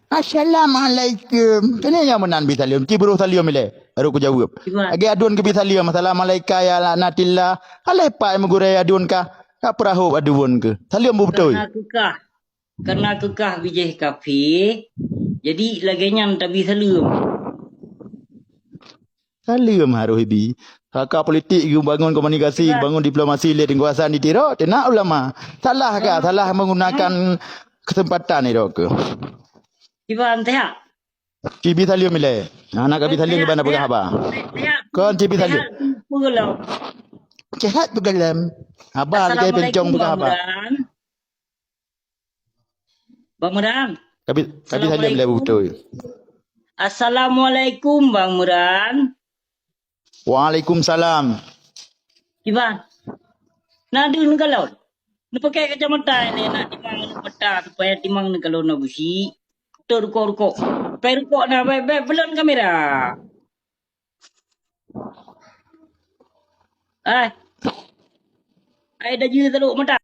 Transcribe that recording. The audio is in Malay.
Assalamualaikum. Kena yang menan bi salim. Ki bro salim le. Baru aku jawab. Gimana? Agi adun ke bi salim. Assalamualaikum ya laknatillah. Alai pak mengurai adun ka. Ka perahu adun ke. Salim betul. Karena kekah bijih kafe. Jadi laganya tak bisa lem. Salim harus bi. Kakak politik you bangun komunikasi, bangun diplomasi le dengan kuasaan di tiro. Tenak ulama. Salah ke? Salah menggunakan kesempatan ni dok ke. Gimana teh? Ki bi salim le. Anak ka bi salim ke mana pegah apa? Kon ki bi salim. Pulau. Cehat tu dalam. Abah lagi pencong pegah apa? Bang Muran. Tapi salim le betul. Assalamualaikum Bang Muran. Waalaikumsalam. Gimana? Nadun kalau. Nak pakai kacamata ni nak timang nak mata supaya timang ni kalau nak busi. Ruko. Perko na belum kamera. Ai dah jadi teruk mata.